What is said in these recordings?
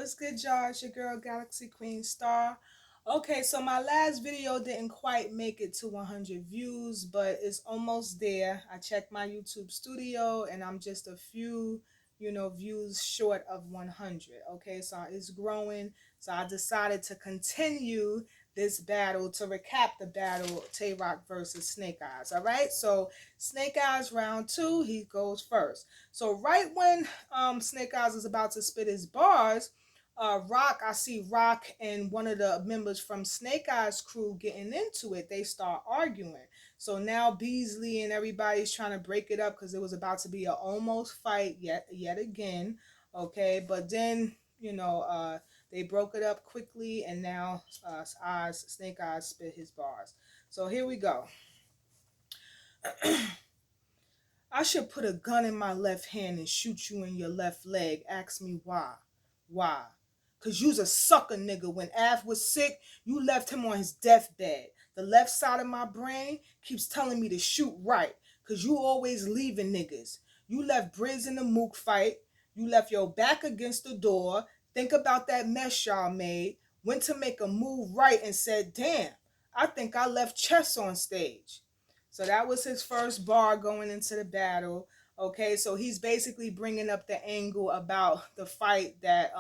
What's good, y'all? It's your girl, Galaxy Queen Star. Okay, so my last video didn't quite make it to 100 views, but it's almost there. I checked my YouTube studio and I'm just a few, views short of 100. Okay, so it's growing. So I decided to continue this battle to recap the battle TAYROC versus Snake Eyes. All right, so Snake Eyes round two, he goes first. So right when Snake Eyes is about to spit his bars, I see Rock and one of the members from Snake Eyes crew getting into it. They start arguing. So now Beasley and everybody's trying to break it up because it was about to be an almost fight yet again. Okay, but then they broke it up quickly, and now Snake Eyes spit his bars. So here we go. I should put a gun in my left hand and shoot you in your left leg. Ask me why. Why? Cause you's a sucker nigga. When Av was sick, you left him on his deathbed. The left side of my brain keeps telling me to shoot right. Cause you always leaving niggas. You left Briz in the Mook fight. You left your back against the door. Think about that mess y'all made. Went to make a move right and said, damn, I think I left chess on stage. So that was his first bar going into the battle. Okay, so he's basically bringing up the angle about the fight that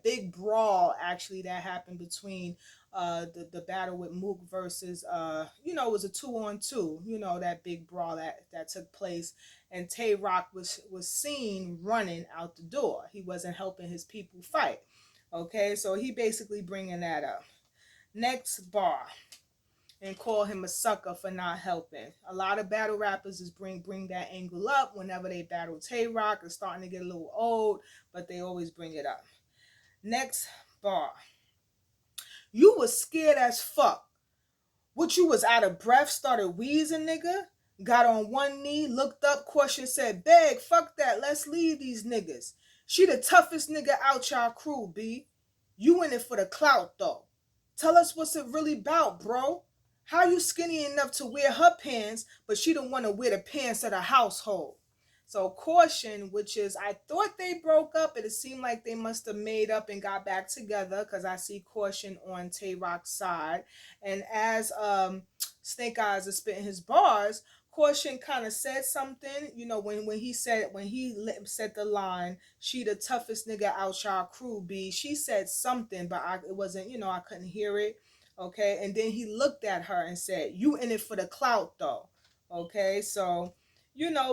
big brawl actually that happened between the battle with Mook versus it was a 2-on-2, that big brawl that took place, and TAYROC was seen running out the door. He wasn't helping his people fight. Okay, so he basically bringing that up. Next bar, and call him a sucker for not helping. A lot of battle rappers is bring that angle up whenever they battle TAYROC. It's starting to get a little old, but they always bring it up. Next bar. You was scared as fuck. What, you was out of breath, started wheezing, nigga? Got on one knee, looked up, caution, said, beg, fuck that, let's leave these niggas. She the toughest nigga out y'all crew, B. You in it for the clout, though. Tell us what's it really about, bro. How you skinny enough to wear her pants, but she don't want to wear the pants of the household? So Caution, which is, I thought they broke up, but it seemed like they must have made up and got back together, because I see Caution on TAYROC's side. And as Snake Eyes is spitting his bars, Caution kind of said something, when he said the line, she the toughest nigga out y'all crew, B. She said something, but it wasn't, I couldn't hear it. Okay, and then he looked at her and said, you in it for the clout, though. Okay, so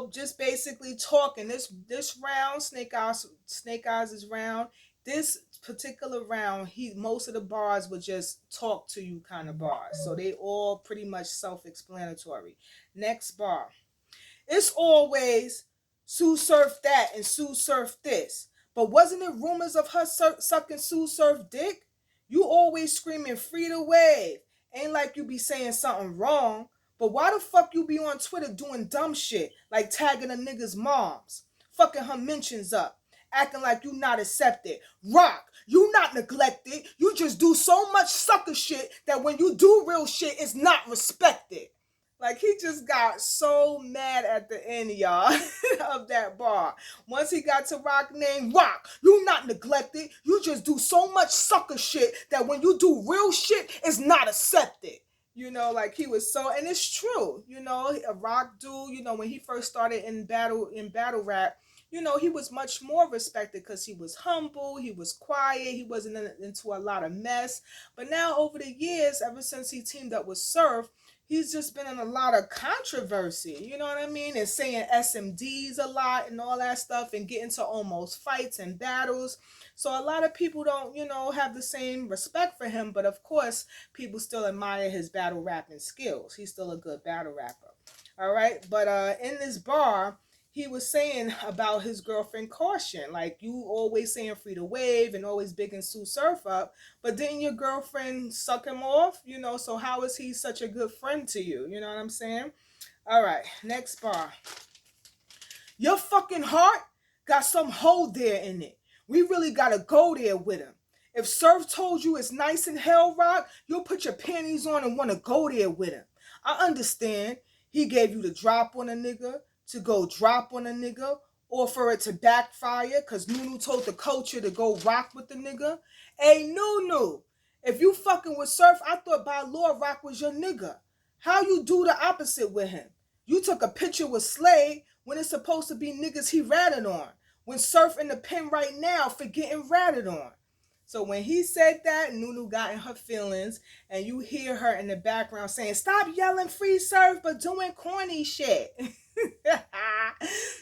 just basically talking. This round, Snake Eyes' round. This particular round, most of the bars were just talk to you kind of bars. So they all pretty much self-explanatory. Next bar. It's always Sue Surf that and Sue Surf this. But wasn't it rumors of her sucking Sue Surf dick? You always screaming free the wave. Ain't like you be saying something wrong. But why the fuck you be on Twitter doing dumb shit like tagging a nigga's moms, fucking her mentions up, acting like you not accepted? Rock, you not neglected. You just do so much sucker shit that when you do real shit, it's not respected. Like, he just got so mad at the end, y'all, of that bar. Once he got to Rock name, Rock, you not neglected. You just do so much sucker shit that when you do real shit, it's not accepted. Like, he was so, and it's true, a Rock dude, when he first started in battle rap, he was much more respected because he was humble, he was quiet, he wasn't into a lot of mess. But now over the years, ever since he teamed up with Surf, he's just been in a lot of controversy, you know what I mean? And saying SMDs a lot and all that stuff and getting to almost fights and battles. So a lot of people don't, have the same respect for him. But of course, people still admire his battle rapping skills. He's still a good battle rapper. All right. But in this bar, he was saying about his girlfriend Caution, like, you always saying free to wave and always bigging Sue Surf up, but didn't your girlfriend suck him off? So how is he such a good friend to you? You know what I'm saying? All right, next bar. Your fucking heart got some hole there in it. We really gotta go there with him. If Surf told you it's nice in Hell Rock, you'll put your panties on and want to go there with him. I understand he gave you the drop on a nigga, to go drop on a nigga, or for it to backfire because Nunu told the culture to go rock with the nigga. Hey, Nunu, if you fucking with Surf, I thought by law Rock was your nigga. How you do the opposite with him? You took a picture with Slay when it's supposed to be niggas he ratted on. When Surf in the pen right now for getting ratted on. So when he said that, Nunu got in her feelings, and you hear her in the background saying, "Stop yelling free Surf, but doing corny shit."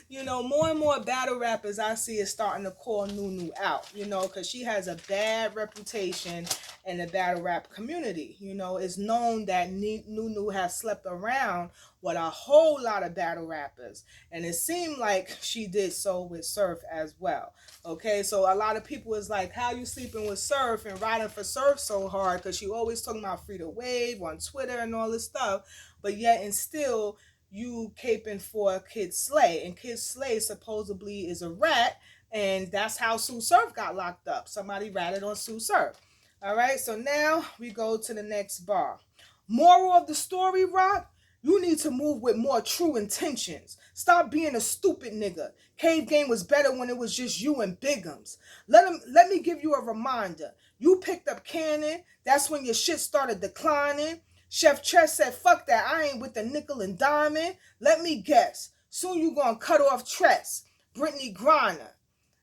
You know, more and more battle rappers I see is starting to call Nunu out, you know, because she has a bad reputation in the battle rap community. You know, it's known that Nunu has slept around with a whole lot of battle rappers, and it seemed like she did so with Surf as well. Okay, so a lot of people is like, how you sleeping with Surf and riding for Surf so hard? Because she always talking about free to wave on Twitter and all this stuff, but yet and still you caping for Kid Slay, and Kid Slay supposedly is a rat, and that's how Sue Surf got locked up. Somebody ratted on Sue Surf. All right, so now we go to the next bar. Moral of the story, Rock, you need to move with more true intentions. Stop being a stupid nigga. Cave Game was better when it was just you and Bigums. Let me give you a reminder. You picked up Cannon. That's when your shit started declining. Chef Tress said, "Fuck that. I ain't with the nickel and diamond." Let me guess. Soon you gonna cut off Tress. Brittany Griner.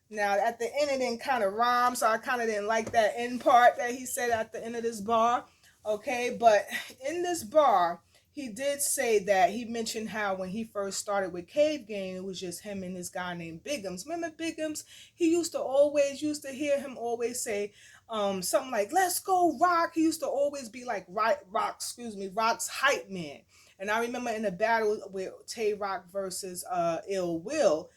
Now, at the end, it didn't kind of rhyme, so I kind of didn't like that end part that he said at the end of this bar. Okay, but in this bar, he did say that he mentioned how when he first started with Cave Game, it was just him and this guy named Bigums. Remember Bigums? He used to hear him always say something like, "Let's go, Rock." He used to always be like, Rock's hype man. And I remember in the battle with TAYROC versus Ill Will,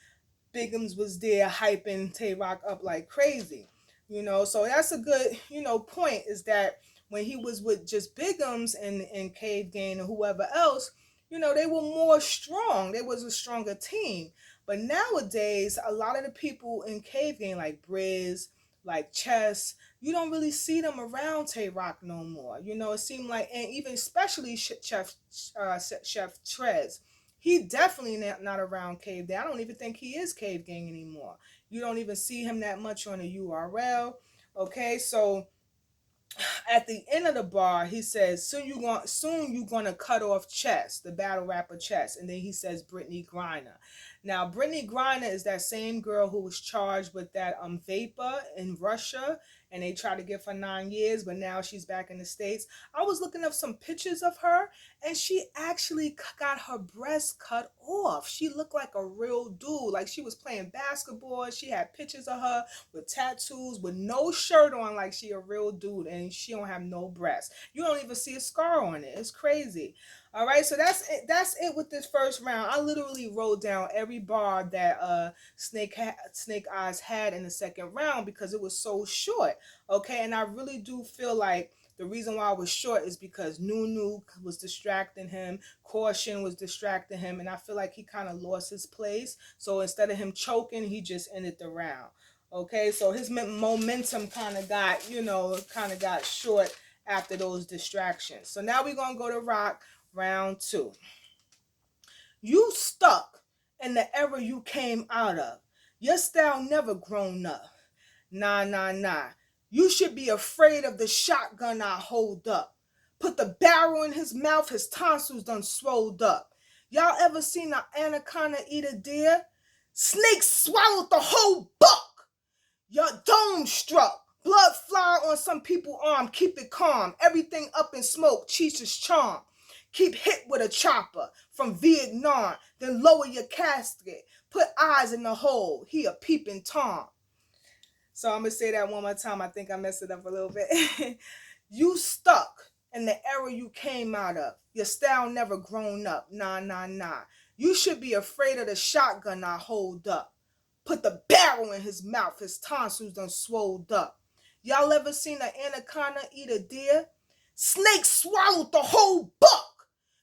Bigums was there hyping TAYROC up like crazy. You know, so that's a good, point is that when he was with just Bigums and Cave Gang and whoever else, they were more strong. They was a stronger team. But nowadays, a lot of the people in Cave Gang, like Briz, like Chess, you don't really see them around TAYROC no more. It seemed like, and even especially Chef Trez, he definitely not around Cave Gang. I don't even think he is Cave Gang anymore. You don't even see him that much on the URL. Okay, so at the end of the bar, he says, soon you gonna cut off Chess, the battle rapper Chess. And then he says Brittany Griner. Now, Brittany Griner is that same girl who was charged with that vapor in Russia, and they tried to give her 9 years, but now she's back in the States. I was looking up some pictures of her, and she actually got her breast cut off. She looked like a real dude, like she was playing basketball. She had pictures of her with tattoos, with no shirt on, like she a real dude, and she don't have no breasts. You don't even see a scar on it. It's crazy. All right, so that's it with this first round. I literally wrote down every bar that Snake Eyez had in the second round because it was so short. Okay, and I really do feel like the reason why I was short is because Nunu was distracting him, Caution was distracting him, and I feel like he kind of lost his place. So instead of him choking, he just ended the round. Okay, so his momentum kind of got short after those distractions. So now we're gonna go to Rock. Round 2. You stuck in the era you came out of. Your style never grown up. Nah, nah, nah. You should be afraid of the shotgun I hold up. Put the barrel in his mouth, his tonsils done swelled up. Y'all ever seen an anaconda eat a deer? Snake swallowed the whole buck. Your dome struck. Blood fly on some people's arm. Keep it calm. Everything up in smoke. Cheech's charm. Keep hit with a chopper from Vietnam, then lower your casket. Put eyes in the hole. He a peeping Tom. So I'm going to say that one more time. I think I messed it up a little bit. You stuck in the era you came out of. Your style never grown up. Nah, nah, nah. You should be afraid of the shotgun I hold up. Put the barrel in his mouth. His tonsils done swolled up. Y'all ever seen an anaconda eat a deer? Snake swallowed the whole buck.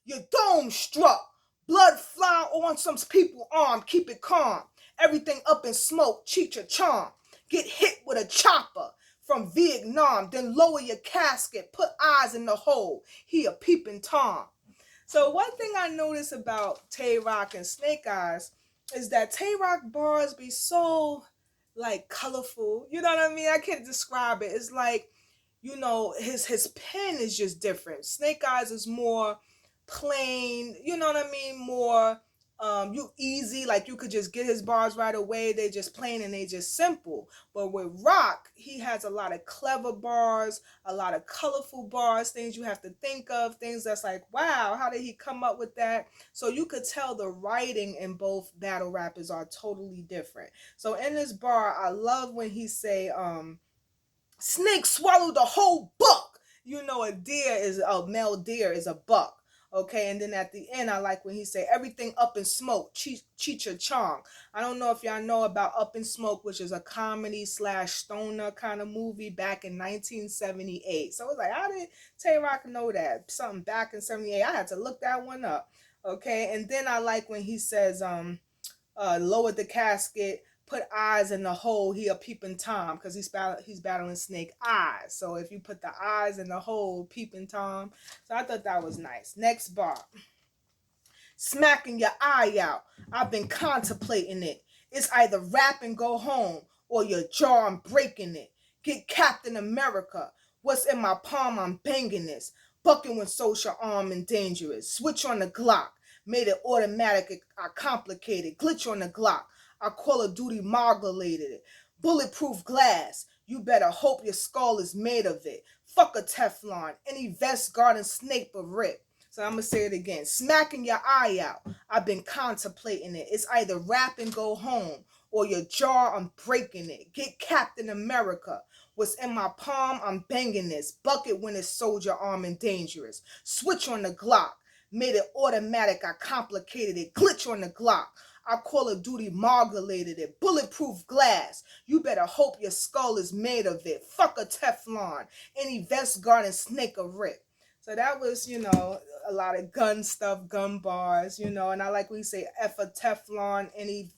Your dome struck. Blood fly on some people's arm. Keep it calm. Everything up in smoke. Cheat your charm. Get hit with a chopper from Vietnam. Then lower your casket. Put eyes in the hole. He a peeping Tom. So one thing I noticed about TAYROC and Snake Eyez, is that TAYROC bars be so like colorful. You know what I mean? I can't describe it. It's like, his pen is just different. Snake Eyes is more plain, you know what I mean? More you easy, like you could just get his bars right away. They just plain and they just simple. But with Rock, he has a lot of clever bars, a lot of colorful bars, things you have to think of, things that's like, wow, how did he come up with that? So you could tell the writing in both battle rappers are totally different. So in this bar, I love when he say, snake swallowed the whole buck. A male deer is a buck. Okay, and then at the end, I like when he say everything up in smoke, Cheech Chong. I don't know if y'all know about Up in Smoke, which is a comedy slash stoner kind of movie back in 1978. So it's like, how did TAYROC know that? Something back in 78. I had to look that one up. Okay, and then I like when he says, lowered the casket, put eyes in the hole, he a peeping Tom, because he's battling Snake Eyes. So if you put the eyes in the hole, peeping Tom. So I thought that was nice. Next bar. Smacking your eye out. I've been contemplating it. It's either rap and go home or your jaw, I'm breaking it. Get Captain America. What's in my palm, I'm banging this. Bucking when social arm and dangerous. Switch on the Glock. Made it automatic, I complicated. Glitch on the Glock. I Call of Duty modulated it. Bulletproof glass. You better hope your skull is made of it. Fuck a Teflon. Any vest guarding snake but rip. So I'm gonna say it again. Smacking your eye out. I've been contemplating it. It's either rap and go home or your jaw, I'm breaking it. Get Captain America. What's in my palm, I'm banging this. Bucket when it's soldier arm and dangerous. Switch on the Glock. Made it automatic, I complicated it. Glitch on the Glock. I Call of Duty modulated it. Bulletproof glass. You better hope your skull is made of it. Fuck a Teflon. Any vest guarding snake a rip. So that was, a lot of gun stuff, gun bars, and I like when you say F a Teflon, any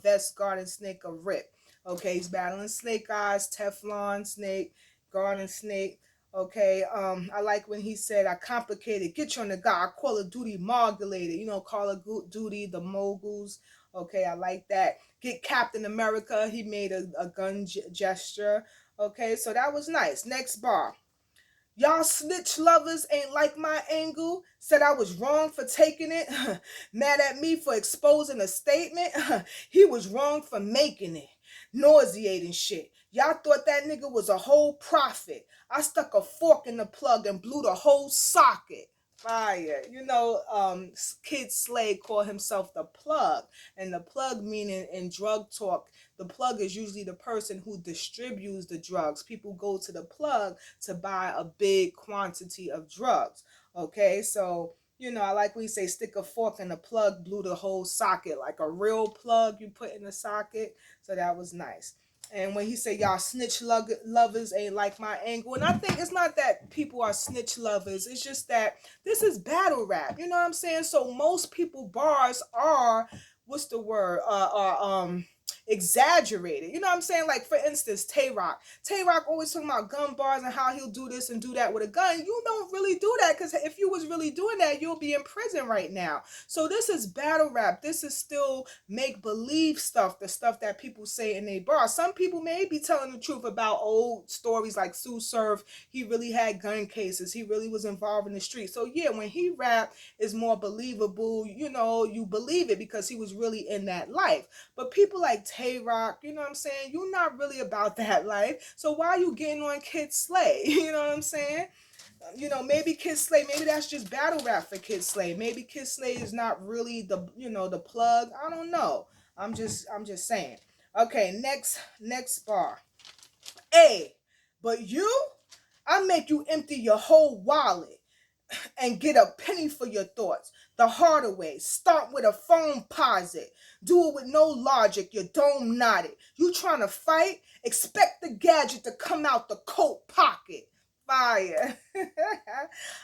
vest guarding snake a rip. Okay, he's battling Snake Eyes, Teflon, snake, guarding snake. Okay, I like when he said, I complicated, get you on the guy, I Call of Duty modulated, Call of Duty, the moguls. Okay, I like that. Get Captain America, he made a gun gesture. Okay, so that was nice. Next bar. Y'all snitch lovers ain't like my angle. Said I was wrong for taking it. Mad at me for exposing a statement. He was wrong for making it. Nauseating shit. Y'all thought that nigga was a whole prophet. I stuck a fork in the plug and blew the whole socket. Fire. Kid Slay called himself the plug. And the plug meaning in drug talk, the plug is usually the person who distributes the drugs. People go to the plug to buy a big quantity of drugs. Okay, so I like when you say stick a fork in the plug, blew the whole socket, like a real plug you put in the socket. So that was nice. And when he said y'all snitch lovers ain't like my angle, and I think it's not that people are snitch lovers, it's just that this is battle rap. You know what I'm saying? So most people bars are, what's the word? Are exaggerated. You know what I'm saying? Like for instance, TAYROC. TAYROC always talking about gun bars and how he'll do this and do that with a gun. You don't really do that, because if you was really doing that, you'll be in prison right now. So this is battle rap. This is still make believe stuff, the stuff that people say in their bars. Some people may be telling the truth about old stories like Sue Surf. He really had gun cases. He really was involved in the street. So yeah, when he rap, is more believable. You believe it because he was really in that life. But people like TAYROC, you know what I'm saying? You're not really about that life. So why are you getting on Kid Slay? You know what I'm saying? Maybe Kid Slay, maybe that's just battle rap for Kid Slay. Maybe Kid Slay is not really the plug. I don't know. I'm just saying. Okay, next bar. Hey, but I make you empty your whole wallet and get a penny for your thoughts. The harder way. Start with a phone posit. Do it with no logic. Your dome knotted. You trying to fight? Expect the gadget to come out the coat pocket. Fire.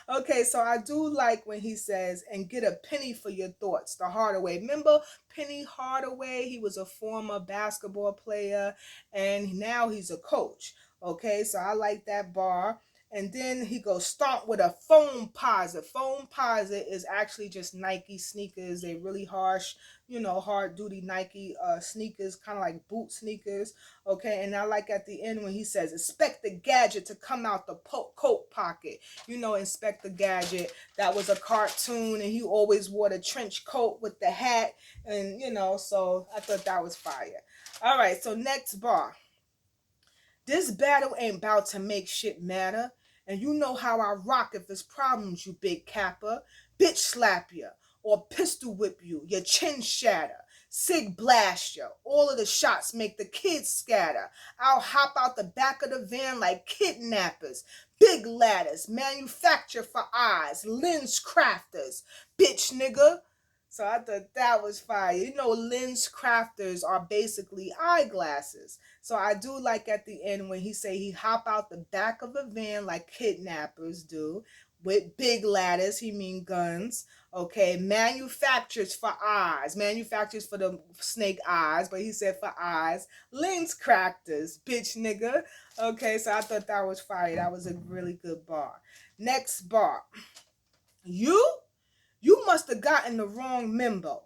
Okay, so I do like when he says, and get a penny for your thoughts. The harder way. Remember Penny Hardaway? He was a former basketball player and now he's a coach. Okay, so I like that bar. And then he goes stomp with a foam posit. Foam posit is actually just Nike sneakers. They really harsh, hard duty Nike sneakers, kind of like boot sneakers. Okay, and I like at the end when he says, "Expect the gadget to come out the coat pocket." Inspect the gadget. That was a cartoon, and he always wore the trench coat with the hat, and so I thought that was fire. All right, so next bar. This battle ain't about to make shit matter. And you know how I rock if it's problems, you big capper. Bitch slap ya. Or pistol whip you. Your chin shatter. Sig blast ya. All of the shots make the kids scatter. I'll hop out the back of the van like kidnappers. Big ladders. Manufacture for eyes. Lens crafters. Bitch nigga. So I thought that was fire. Lens crafters are basically eyeglasses. So I do like at the end when he say he hop out the back of a van like kidnappers do with big ladders. He mean guns. Okay, manufacturers for eyes. Manufacturers for the snake eyes, but he said for eyes. Lens crafters, bitch nigga. Okay, so I thought that was fire. That was a really good bar. Next bar. You must have gotten the wrong memo.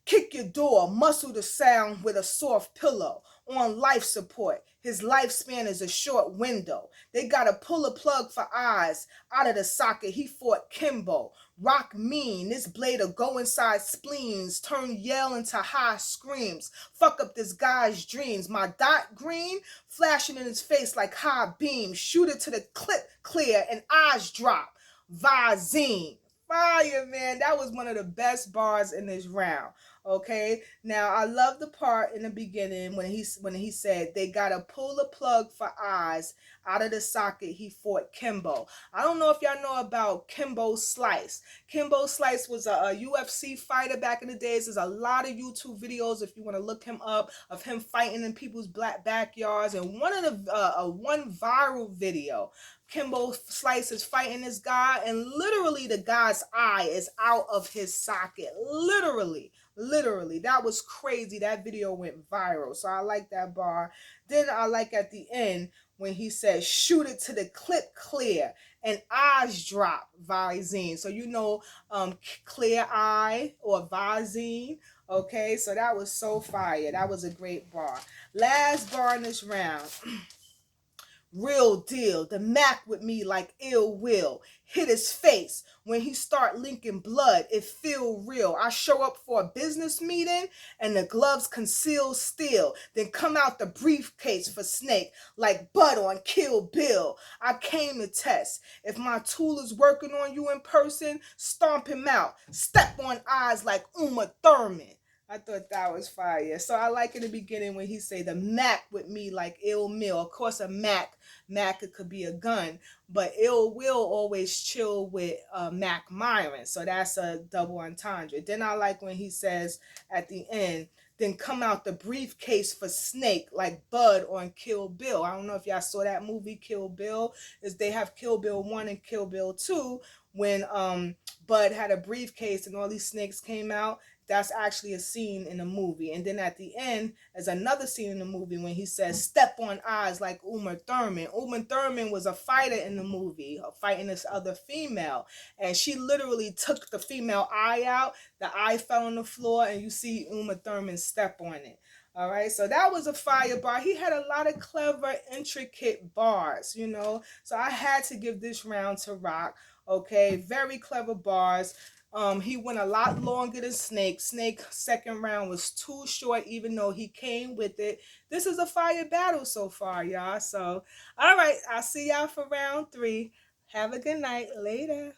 Kick your door, muscle the sound with a soft pillow. On life support, his lifespan is a short window. They gotta pull a plug for eyes out of the socket. He fought Kimbo. Rock mean, this blade'll go inside spleens, turn yell into high screams. Fuck up this guy's dreams. My dot green, flashing in his face like high beams. Shoot it to the clip clear and eyes drop. Visine. Fire, man. That was one of the best bars in this round. Okay, now I love the part in the beginning when he said they gotta pull the plug for eyes out of the socket. He fought Kimbo. I don't know if y'all know about Kimbo Slice. Kimbo Slice was a UFC fighter back in the days. There's a lot of YouTube videos if you want to look him up of him fighting in people's black backyards. And one of the one viral video, Kimbo Slice is fighting this guy, and literally the guy's eye is out of his socket. Literally, that was crazy. That video went viral, so I like that bar. Then I like at the end when he says shoot it to the clip clear and eyes drop. Visine. So clear eye or Visine. Okay, so that was so fire. That was a great bar. Last bar in this round. Real deal. The Mac with me like ill will. Hit his face. When he start linking blood, it feel real. I show up for a business meeting and the gloves conceal steel. Then come out the briefcase for Snake like Bud on Kill Bill. I came to test. If my tool is working on you in person, stomp him out. Step on eyes like Uma Thurman. I thought that was fire. So I like in the beginning when he say the Mac with me like ill mill. Of course, a Mac it could be a gun, but ill will always chill with Mac Myron. So that's a double entendre. Then I like when he says at the end, then come out the briefcase for Snake like Bud on Kill Bill. I don't know if y'all saw that movie Kill Bill. They have Kill Bill 1 and Kill Bill 2 when Bud had a briefcase and all these snakes came out. That's actually a scene in the movie. And then at the end, there's another scene in the movie when he says, step on eyes like Uma Thurman. Uma Thurman was a fighter in the movie, fighting this other female. And she literally took the female eye out. The eye fell on the floor, and you see Uma Thurman step on it. All right, so that was a fire bar. He had a lot of clever, intricate bars, So I had to give this round to Rock. Okay, very clever bars. He went a lot longer than Snake. Snake's second round was too short, even though he came with it. This is a fire battle so far, y'all. So, all right, I'll see y'all for round 3. Have a good night. Later.